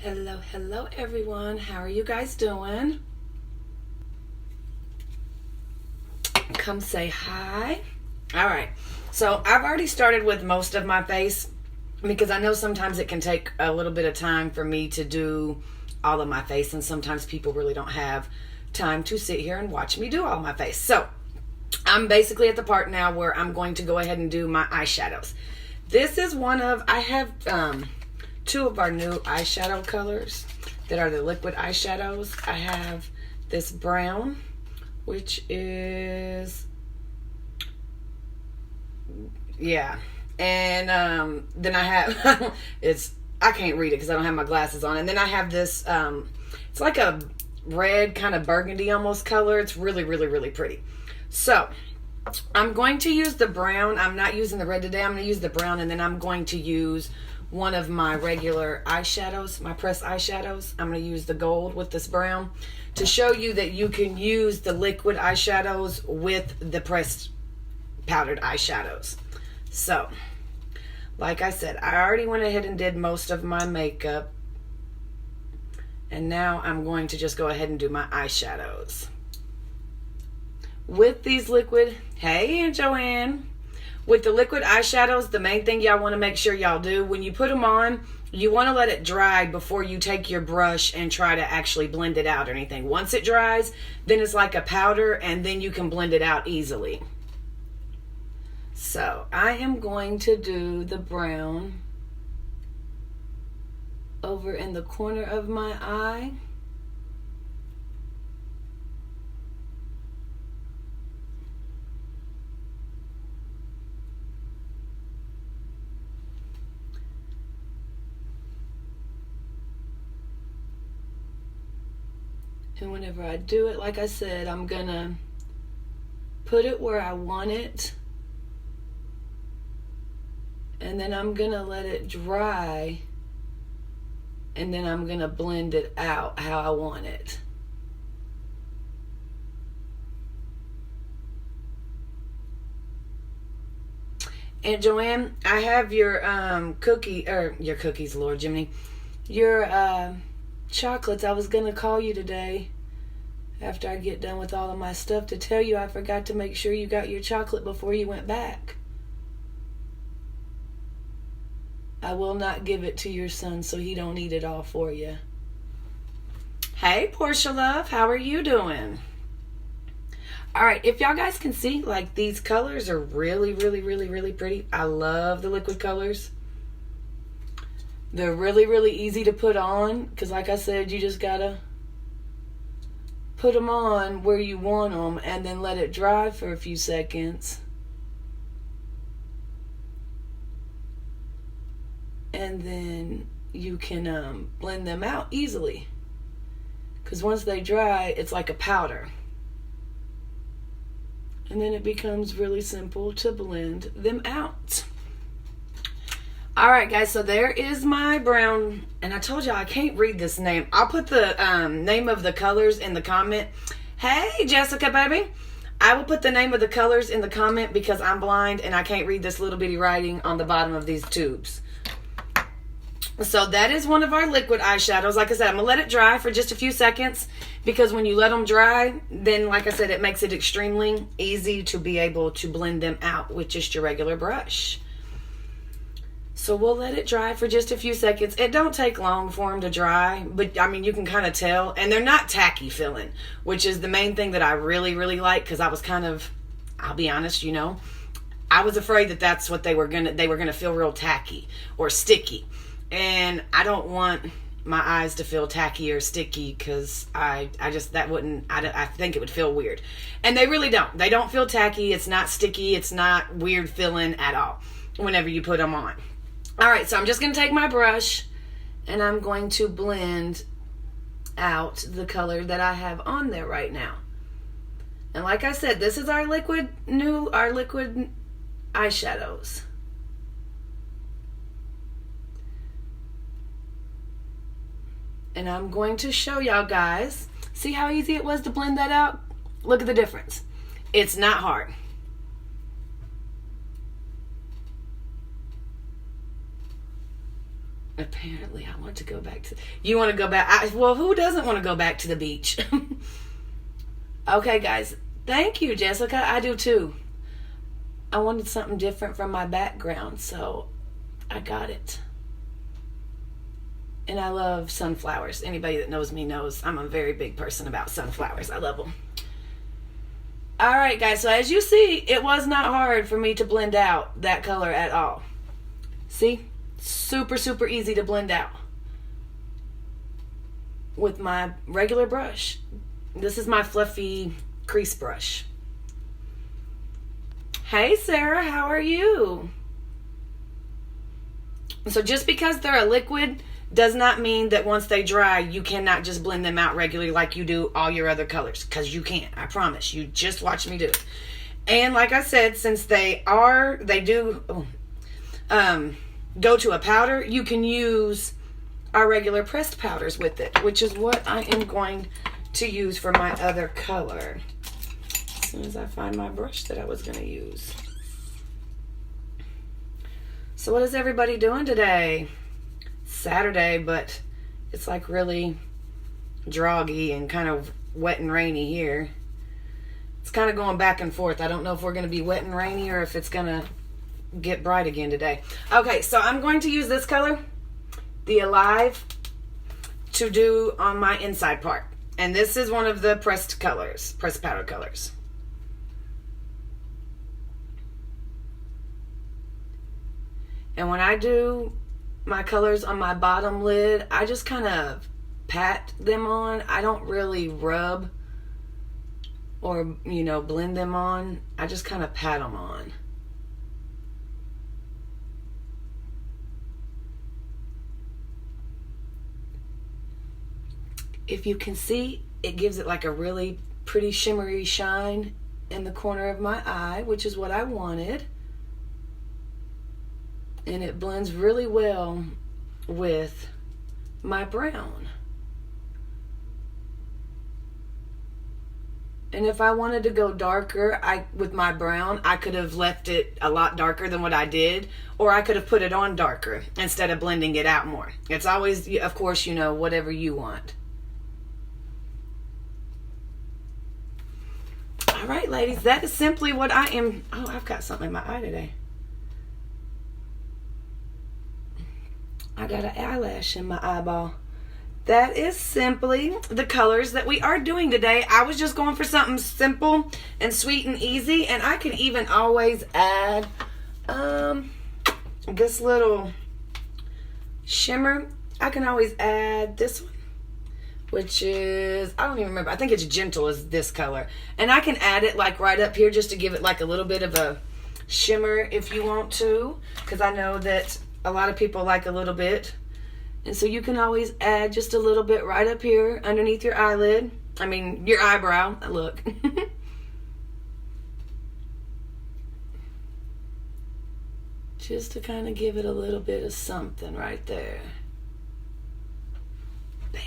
Hello everyone. How are you guys doing? Come say hi. All right. So I've already started with most of my face because I know sometimes it can take a little bit of time for me to do all of my face, and sometimes people really don't have time to sit here and watch me do all my face. So I'm basically at the part now where I'm going to go ahead and do my eyeshadows. This is I have two of our new eyeshadow colors that are the liquid eyeshadows. I have this brown, which is, yeah. And then I have, I can't read it because I don't have my glasses on. And then I have this, it's like a red kind of burgundy almost color. It's really, really, really pretty. So I'm going to use the brown. I'm not using the red today. I'm going to use the brown, and then I'm going to use one of my regular eyeshadows, my pressed eyeshadows. I'm going to use the gold with this brown to show you that you can use the liquid eyeshadows with the pressed powdered eyeshadows. So, like I said, I already went ahead and did most of my makeup, and now I'm going to just go ahead and do my eyeshadows. With these liquid, hey Aunt Joanne. With the liquid eyeshadows, the main thing y'all want to make sure y'all do, when you put them on, you want to let it dry before you take your brush and try to actually blend it out or anything. Once it dries, then it's like a powder, and then you can blend it out easily. So I am going to do the brown over in the corner of my eye. And whenever I do it, like I said, I'm gonna put it where I want it, and then I'm gonna let it dry, and then I'm gonna blend it out how I want it. Aunt Joanne, I have your your cookies, Lord Jiminy, your chocolates. I was gonna call you today after I get done with all of my stuff to tell you I forgot to make sure you got your chocolate before you went back. I will not give it to your son so he don't eat it all for you. Hey Portia love, how are you doing? Alright, if y'all guys can see, like, these colors are really, really, really, really pretty. I love the liquid colors. They're really, really easy to put on because, like I said, you just gotta put them on where you want them and then let it dry for a few seconds. And then you can blend them out easily, because once they dry, it's like a powder. And then it becomes really simple to blend them out. Alright guys, so there is my brown, and I told y'all I can't read this name. I'll put the name of the colors in the comment. Hey Jessica baby, I will put the name of the colors in the comment because I'm blind and I can't read this little bitty writing on the bottom of these tubes. So that is one of our liquid eyeshadows. Like I said, I'm going to let it dry for just a few seconds, because when you let them dry, then like I said, it makes it extremely easy to be able to blend them out with just your regular brush. So we'll let it dry for just a few seconds. It don't take long for them to dry, but I mean, you can kind of tell. And they're not tacky feeling, which is the main thing that I really, really like, because I was kind of, I'll be honest, I was afraid that that's what they were gonna feel real tacky or sticky. And I don't want my eyes to feel tacky or sticky, because I think it would feel weird. And they really don't. They don't feel tacky. It's not sticky. It's not weird feeling at all whenever you put them on. Alright, so I'm just going to take my brush and I'm going to blend out the color that I have on there right now. And like I said, this is our liquid eyeshadows. And I'm going to show y'all guys. See how easy it was to blend that out? Look at the difference. It's not hard. Apparently, I want to go back to... You want to go back? Well, who doesn't want to go back to the beach? Okay, guys. Thank you, Jessica. I do too. I wanted something different from my background, so I got it. And I love sunflowers. Anybody that knows me knows I'm a very big person about sunflowers. I love them. All right, guys. So as you see, it was not hard for me to blend out that color at all. See? Super, super easy to blend out with my regular brush. This is my fluffy crease brush. Hey, Sarah. How are you? So just because they're a liquid does not mean that once they dry, you cannot just blend them out regularly like you do all your other colors. Because you can't. I promise. You just watch me do it. And like I said, since they do go to a powder, you can use our regular pressed powders with it, which is what I am going to use for my other color. As soon as I find my brush that I was going to use. So what is everybody doing today? Saturday, but it's like really droggy and kind of wet and rainy here. It's kind of going back and forth. I don't know if we're going to be wet and rainy or if it's going to get bright again today. Okay, so I'm going to use this color, the Alive, to do on my inside part. And this is one of the pressed powder colors. And when I do my colors on my bottom lid, I just kind of pat them on. I don't really rub or, blend them on. I just kind of pat them on. If you can see, it gives it like a really pretty shimmery shine in the corner of my eye, which is what I wanted. And it blends really well with my brown. And if I wanted to go darker with my brown, I could have left it a lot darker than what I did, or I could have put it on darker instead of blending it out more. It's always, of course, whatever you want. All right, ladies, that is simply what I am. Oh, I've got something in my eye today. I got an eyelash in my eyeball. That is simply the colors that we are doing today. I was just going for something simple and sweet and easy, and I can even always add this little shimmer. I can always add this one, which is, I don't even remember. I think it's Gentle is this color. And I can add it like right up here just to give it like a little bit of a shimmer if you want to, because I know that a lot of people like a little bit. And so you can always add just a little bit right up here underneath your eyelid. I mean, your eyebrow. Look. Just to kind of give it a little bit of something right there. Bam.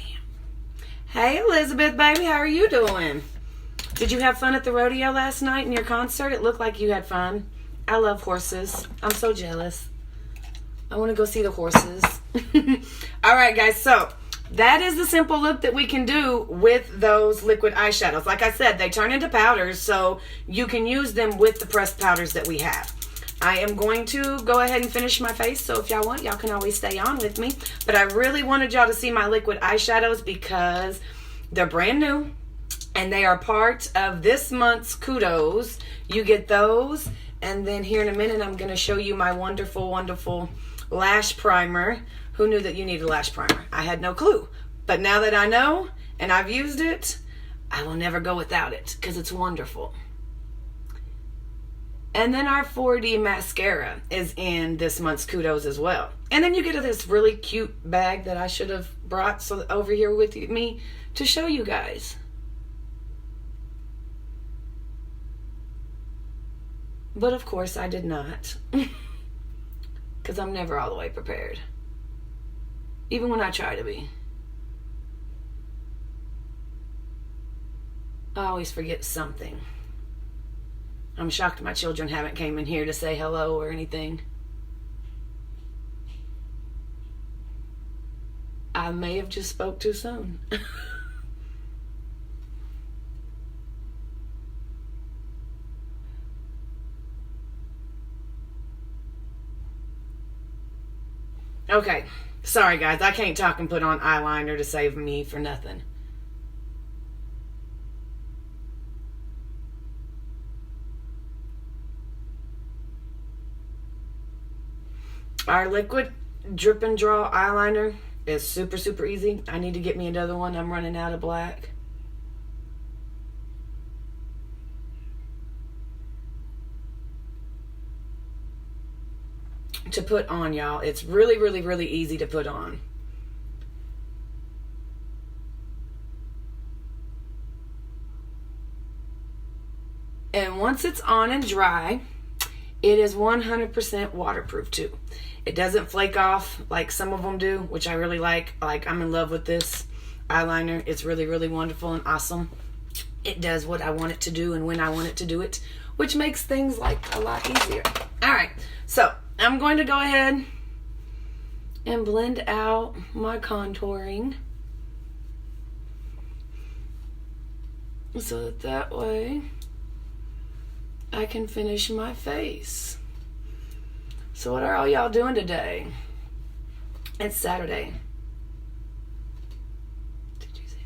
Hey, Elizabeth, baby. How are you doing? Did you have fun at the rodeo last night in your concert? It looked like you had fun. I love horses. I'm so jealous. I want to go see the horses. All right, guys. So that is the simple look that we can do with those liquid eyeshadows. Like I said, they turn into powders, so you can use them with the pressed powders that we have. I am going to go ahead and finish my face, so if y'all want, y'all can always stay on with me. But I really wanted y'all to see my liquid eyeshadows because they're brand new, and they are part of this month's Kudos. You get those, and then here in a minute, I'm going to show you my wonderful, wonderful lash primer. Who knew that you need a lash primer? I had no clue. But now that I know and I've used it, I will never go without it because it's wonderful. And then our 4D mascara is in this month's Kudos as well. And then you get this really cute bag that I should have brought over here with me to show you guys. But of course I did not. Because I'm never all the way prepared. Even when I try to be. I always forget something. I'm shocked my children haven't came in here to say hello or anything. I may have just spoke too soon. Okay, sorry guys, I can't talk and put on eyeliner to save me for nothing. Our liquid drip and draw eyeliner is super, super easy. I need to get me another one. I'm running out of black. To put on, y'all. It's really, really, really easy to put on. And once it's on and dry, it is 100% waterproof too. It doesn't flake off like some of them do, which I really like. Like, I'm in love with this eyeliner. It's really, really wonderful and awesome. It does what I want it to do and when I want it to do it, which makes things like a lot easier. All right, so I'm going to go ahead and blend out my contouring so that way I can finish my face. So what are all y'all doing today? It's Saturday. Did you see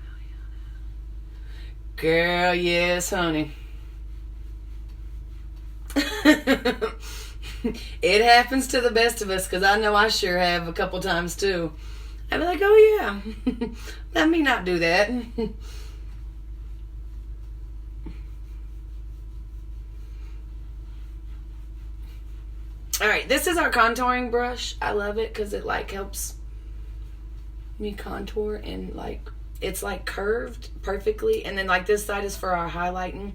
my girl? Yes, honey. It happens to the best of us, because I know I sure have a couple times too. I'd be like, oh yeah, let me not do that. Alright, this is our contouring brush. I love it because it like helps me contour, and like it's like curved perfectly. And then like this side is for our highlighting,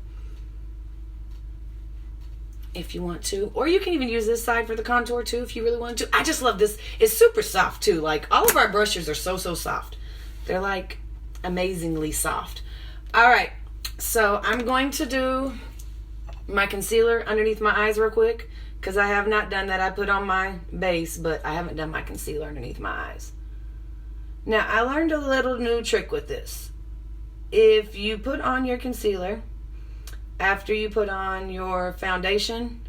if you want to. Or you can even use this side for the contour too if you really want to. I just love this. It's super soft too. Like all of our brushes are so soft. They're like amazingly soft. Alright, so I'm going to do my concealer underneath my eyes real quick, because I have not done that. I put on my base, but I haven't done my concealer underneath my eyes. Now, I learned a little new trick with this. If you put on your concealer after you put on your foundation,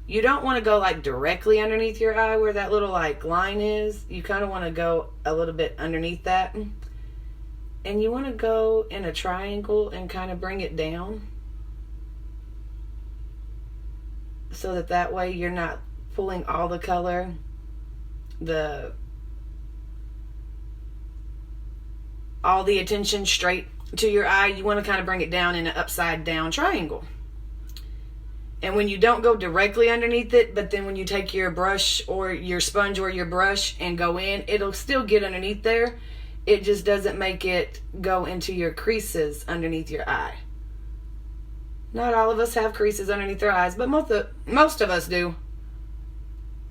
you don't want to go like directly underneath your eye where that little like line is. You kind of want to go a little bit underneath that. And you want to go in a triangle and kind of bring it down, so that way you're not pulling all the color, all the attention straight to your eye. You want to kind of bring it down in an upside down triangle. And when you don't go directly underneath it, but then when you take your brush or your sponge or your brush and go in, it'll still get underneath there. It just doesn't make it go into your creases underneath your eye. Not all of us have creases underneath their eyes, but most of us do.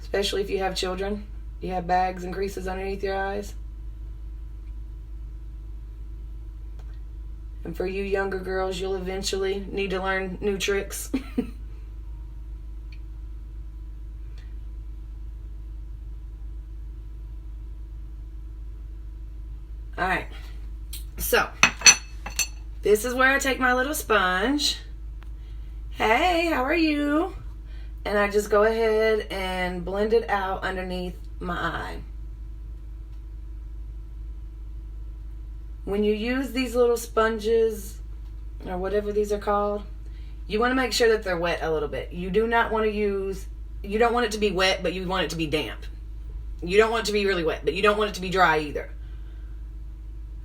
Especially if you have children. You have bags and creases underneath your eyes. And for you younger girls, you'll eventually need to learn new tricks. Alright. So, this is where I take my little sponge. Hey, how are you? And I just go ahead and blend it out underneath my eye. When you use these little sponges, or whatever these are called, you want to make sure that they're wet a little bit. You do not want to you don't want it to be wet, but you want it to be damp. You don't want it to be really wet, but you don't want it to be dry either.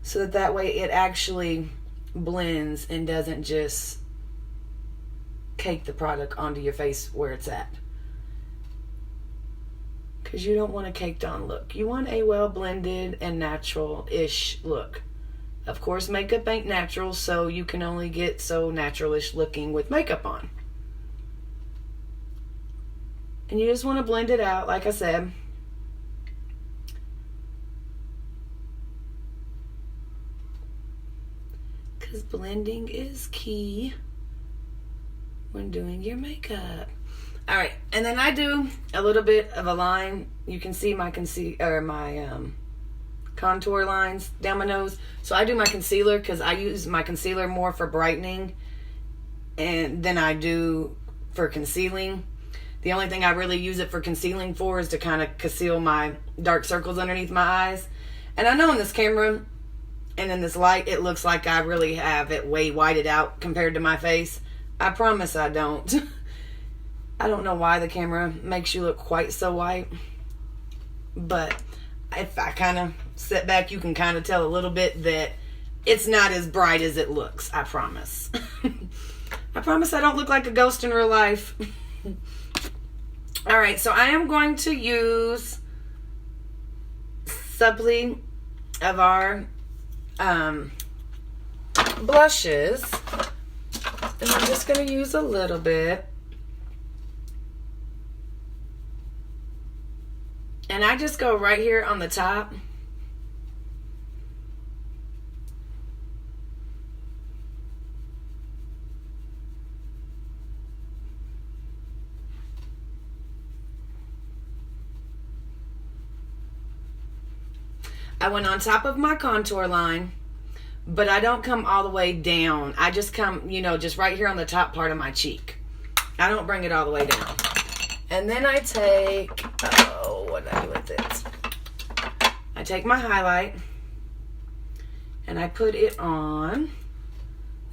So that way it actually blends and doesn't just cake the product onto your face where it's at. Because you don't want a caked on look. You want a well blended and natural-ish look. Of course, makeup ain't natural, so you can only get so natural-ish looking with makeup on. And you just want to blend it out, like I said. Because blending is key when doing your makeup. Alright, and then I do a little bit of a line. You can see my contour lines down my nose. So I do my concealer because I use my concealer more for brightening than I do for concealing. The only thing I really use it for concealing for is to kind of conceal my dark circles underneath my eyes. And I know in this camera and in this light, it looks like I really have it way whited out compared to my face. I promise I don't. I don't know why the camera makes you look quite so white. But if I kind of sit back, you can kind of tell a little bit that it's not as bright as it looks. I promise. I promise I don't look like a ghost in real life. Alright, so I am going to use Subtly of our blushes. And I'm just going to use a little bit. And I just go right here on the top. I went on top of my contour line, but I don't come all the way down. I just come, just right here on the top part of my cheek. I don't bring it all the way down. And then I take, what did I do with it? I take my highlight and I put it on.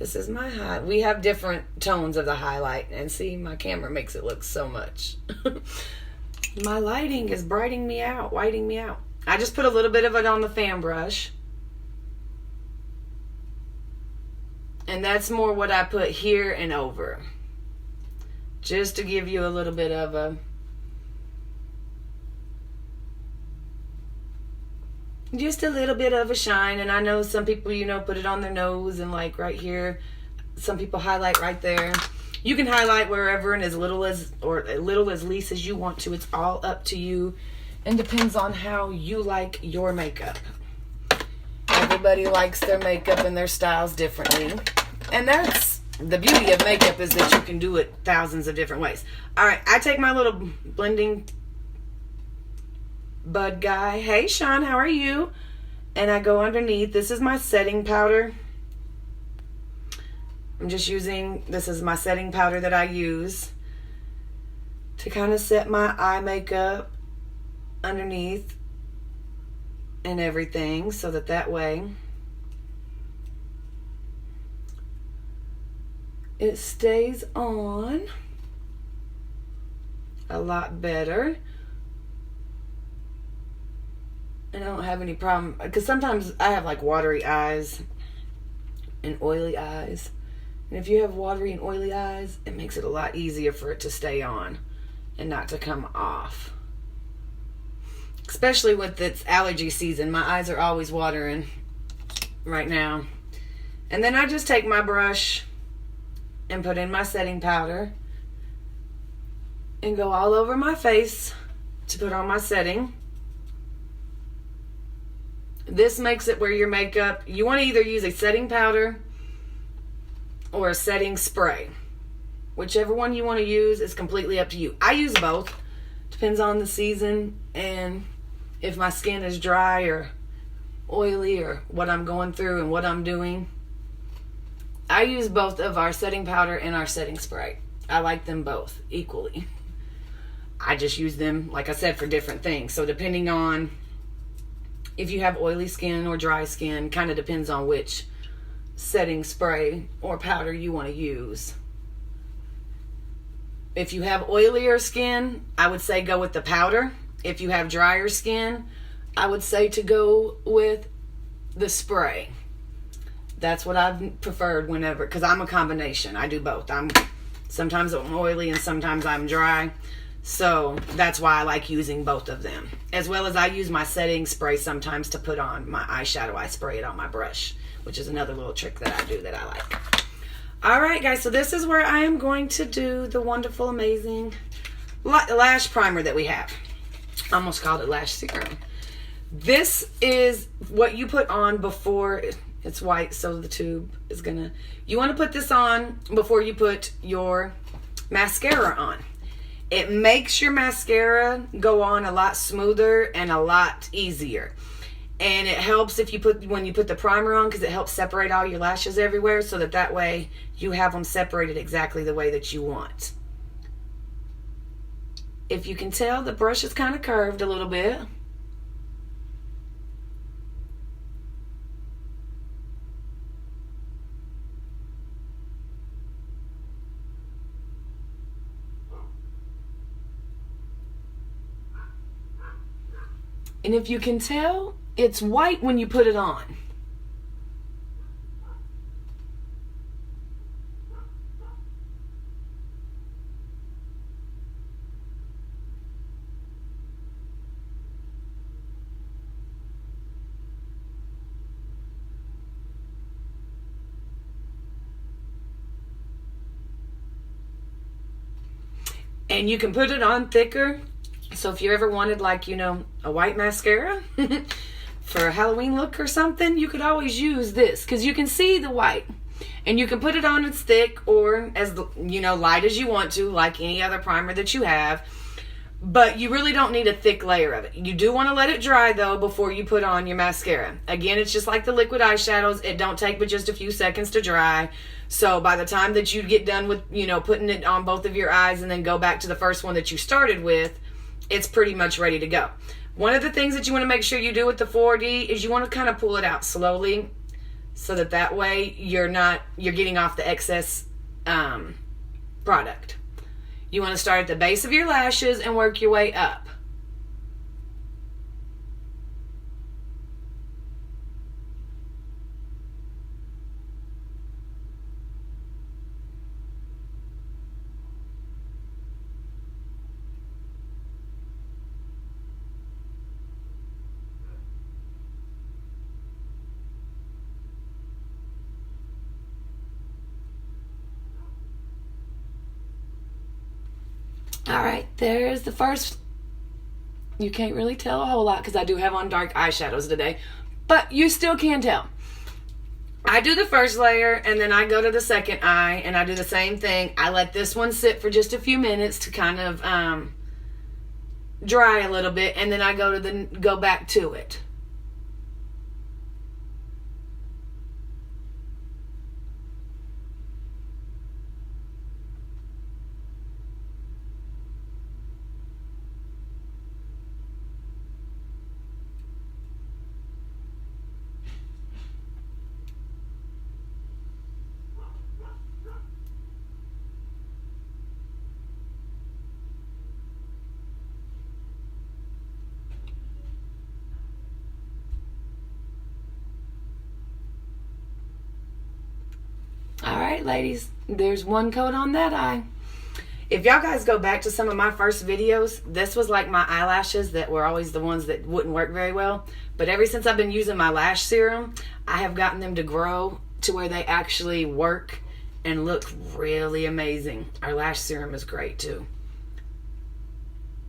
This is my highlight. We have different tones of the highlight, and see, my camera makes it look so much. My lighting is whiting me out. I just put a little bit of it on the fan brush. And that's more what I put here and over. Just to give you a little bit of a... Just a little bit of a shine. And I know some people, put it on their nose and like right here. Some people highlight right there. You can highlight wherever and as little as least as you want to. It's all up to you. And depends on how you like your makeup. Everybody likes their makeup and their styles differently. And that's the beauty of makeup, is that you can do it thousands of different ways. Alright, I take my little blending bud guy. Hey Sean, how are you? And I go underneath. This is my setting powder. I'm just using, this is my setting powder that I use to kind of set my eye makeup underneath and everything, so that way it stays on a lot better. And I don't have any problem, because sometimes I have like watery eyes and oily eyes, and if you have watery and oily eyes, it makes it a lot easier for it to stay on and not to come off. Especially with its allergy season. My eyes are always watering right now. And then I just take my brush and put in my setting powder and go all over my face to put on my setting. This makes it where your makeup, you want to either use a setting powder or a setting spray. Whichever one you want to use is completely up to you. I use both. Depends on the season and if my skin is dry or oily or what I'm going through and what I'm doing. I use both of our setting powder and our setting spray. I like them both equally. I just use them, like I said, for different things. So depending on if you have oily skin or dry skin, kind of depends on which setting spray or powder you want to use. If you have oilier skin, I would say go with the powder. If you have drier skin, I would say to go with the spray. That's what I've preferred whenever, because I'm a combination. I do both. Sometimes I'm oily and sometimes I'm dry. So that's why I like using both of them. As well as I use my setting spray sometimes to put on my eyeshadow. I spray it on my brush, which is another little trick that I do that I like. Alright guys, so this is where I am going to do the wonderful, amazing lash primer that we have. I almost called it lash serum. This is what you put on before it's white, so the tube is gonna... You want to put this on before you put your mascara on. It makes your mascara go on a lot smoother and a lot easier. And it helps if when you put the primer on, because it helps separate all your lashes everywhere, so that way you have them separated exactly the way that you want. If you can tell, the brush is kind of curved a little bit. And if you can tell, it's white when you put it on. And you can put it on thicker. So if you ever wanted, like, you know, a white mascara for a Halloween look or something, you could always use this, because you can see the white. And you can put it on as thick or as, you know, light as you want to, like any other primer that you have. But you really don't need a thick layer of it. You do want to let it dry, though, before you put on your mascara. Again, it's just like the liquid eyeshadows. It don't take but just a few seconds to dry. So by the time that you get done with, you know, putting it on both of your eyes and then go back to the first one that you started with, it's pretty much ready to go. One of the things that you want to make sure you do with the 4D is you want to kind of pull it out slowly, so that way you're getting off the excess product. You want to start at the base of your lashes and work your way up. All right, there's the first. You can't really tell a whole lot because I do have on dark eyeshadows today, but you still can tell. I do the first layer and then I go to the second eye and I do the same thing. I let this one sit for just a few minutes to kind of dry a little bit, and then I go back to it. Alright, ladies, there's one coat on that eye. If y'all guys go back to some of my first videos, this was like my eyelashes that were always the ones that wouldn't work very well. But ever since I've been using my lash serum, I have gotten them to grow to where they actually work and look really amazing. Our lash serum is great too.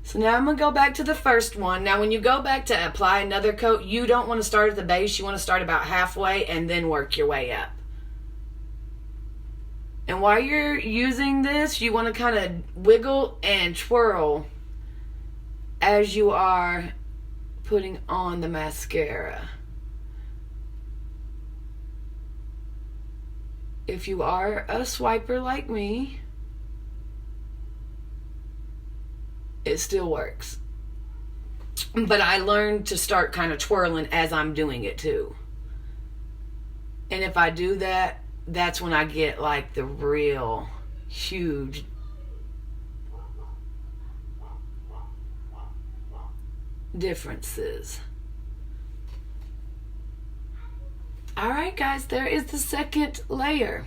So now I'm going to go back to the first one. Now when you go back to apply another coat, you don't want to start at the base. You want to start about halfway and then work your way up. And while you're using this, you want to kind of wiggle and twirl as you are putting on the mascara. If you are a swiper like me, it still works. But I learned to start kind of twirling as I'm doing it too. And if I do that, that's when I get like the real huge differences. Alright guys, there is the second layer.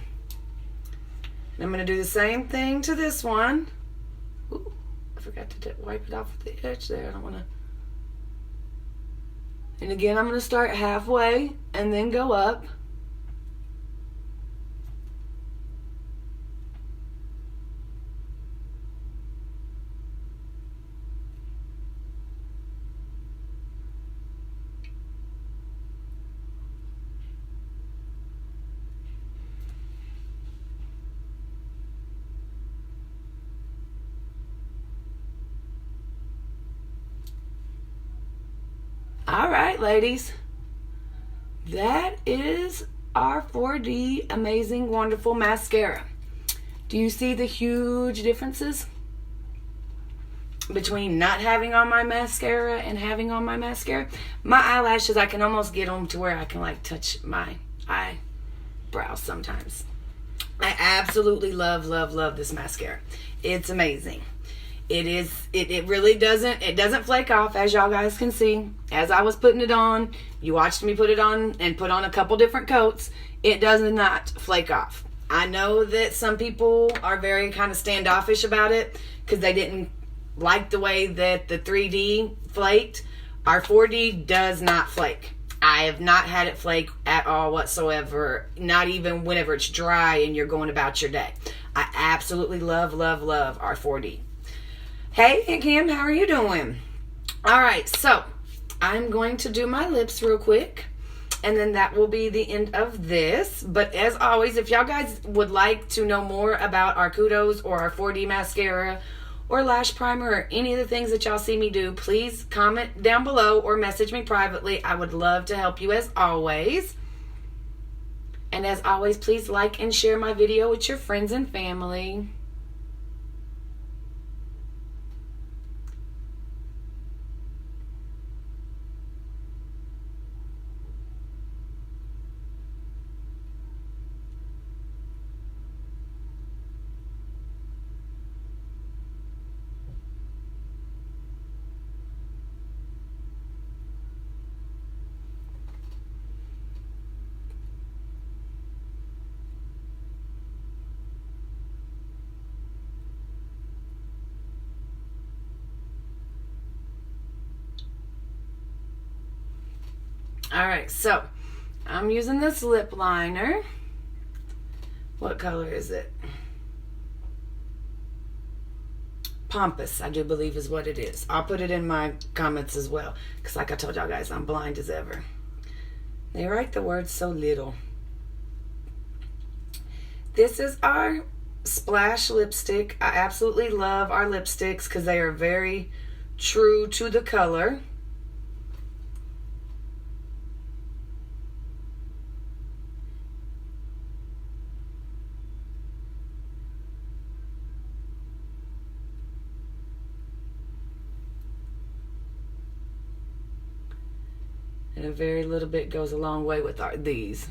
I'm going to do the same thing to this one. Ooh, I forgot to wipe it off with the edge there. I don't want to. And again, I'm going to start halfway and then go up. All right, ladies, that is our 4D Amazing Wonderful Mascara. Do you see the huge differences between not having on my mascara and having on my mascara? My eyelashes, I can almost get them to where I can like touch my eyebrows sometimes. I absolutely love this mascara. It's amazing. It really doesn't flake off, as y'all guys can see. As I was putting it on, you watched me put it on and put on a couple different coats. It does not flake off. I know that some people are very kind of standoffish about it because they didn't like the way that the 3D flaked. Our 4D does not flake. I have not had it flake at all whatsoever, not even whenever it's dry and you're going about your day. I absolutely love our 4D. Hey, Aunt Kim, how are you doing? All right, so I'm going to do my lips real quick, and then that will be the end of this. But as always, if y'all guys would like to know more about our Kudos or our 4D mascara or lash primer or any of the things that y'all see me do, please comment down below or message me privately. I would love to help you as always. And as always, please like and share my video with your friends and family. Alright, so I'm using this lip liner. What color is it? Pompous, I do believe is what it is. I'll put it in my comments as well, because like I told y'all guys, I'm blind as ever. They write the words so little. This is our Splash lipstick. I absolutely love our lipsticks because they are very true to the color. And a very little bit goes a long way with these.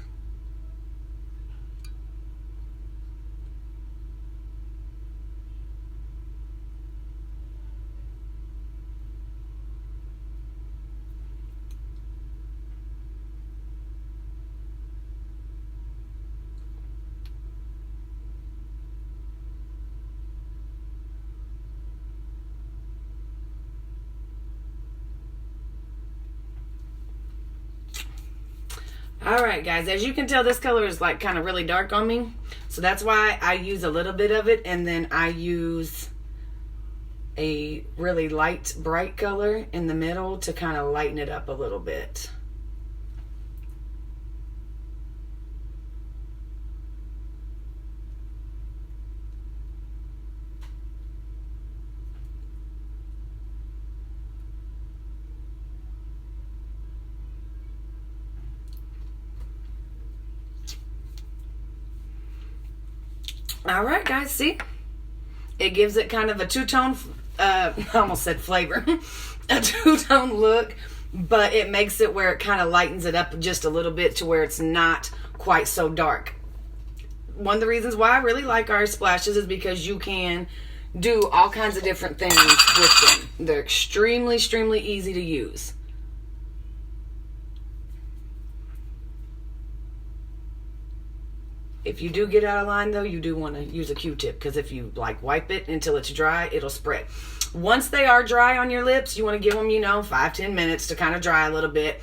Alright guys, as you can tell, this color is like kind of really dark on me. So that's why I use a little bit of it, and then I use a really light, bright color in the middle to kind of lighten it up a little bit. All right, guys, see? It gives it kind of a two-tone, I almost said flavor, a two-tone look, but it makes it where it kind of lightens it up just a little bit to where it's not quite so dark. One of the reasons why I really like our splashes is because you can do all kinds of different things with them. They're extremely, extremely easy to use. If you do get out of line, though, you do want to use a Q-tip, because if you like wipe it until it's dry, it'll spread. Once they are dry on your lips, you want to give them, 5-10 minutes to kind of dry a little bit.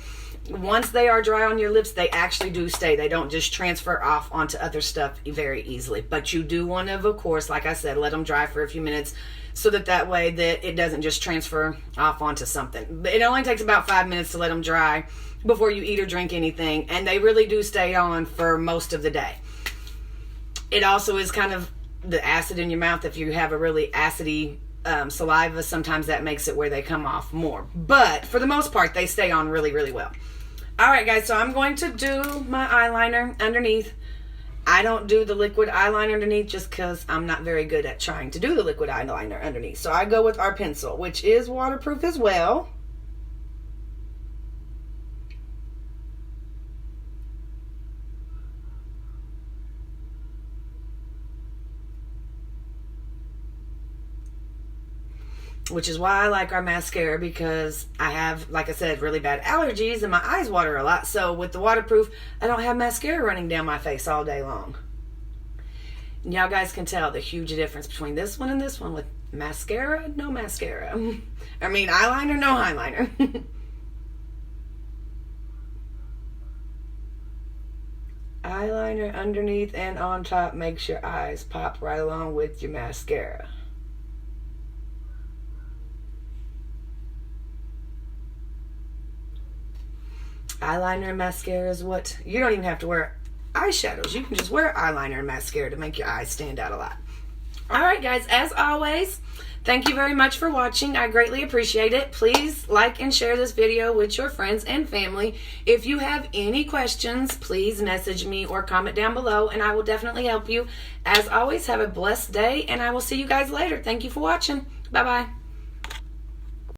Once they are dry on your lips, they actually do stay. They don't just transfer off onto other stuff very easily. But you do want to, of course, like I said, let them dry for a few minutes so that way that it doesn't just transfer off onto something. It only takes about 5 minutes to let them dry before you eat or drink anything, and they really do stay on for most of the day. It also is kind of the acid in your mouth. If you have a really acidy saliva, sometimes that makes it where they come off more. But for the most part, they stay on really, really well. Alright guys, so I'm going to do my eyeliner underneath. I don't do the liquid eyeliner underneath just because I'm not very good at trying to do the liquid eyeliner underneath. So I go with our pencil, which is waterproof as well. Which is why I like our mascara, because I have, like I said, really bad allergies and my eyes water a lot. So with the waterproof, I don't have mascara running down my face all day long. And y'all guys can tell the huge difference between this one and this one with mascara, no mascara. I mean, eyeliner, no eyeliner. Eyeliner underneath and on top makes your eyes pop right along with your mascara. Eyeliner and mascara is what, you don't even have to wear eyeshadows. You can just wear eyeliner and mascara to make your eyes stand out a lot. Alright guys, as always, thank you very much for watching. I greatly appreciate it. Please like and share this video with your friends and family. If you have any questions, please message me or comment down below and I will definitely help you. As always, have a blessed day and I will see you guys later. Thank you for watching. Bye-bye.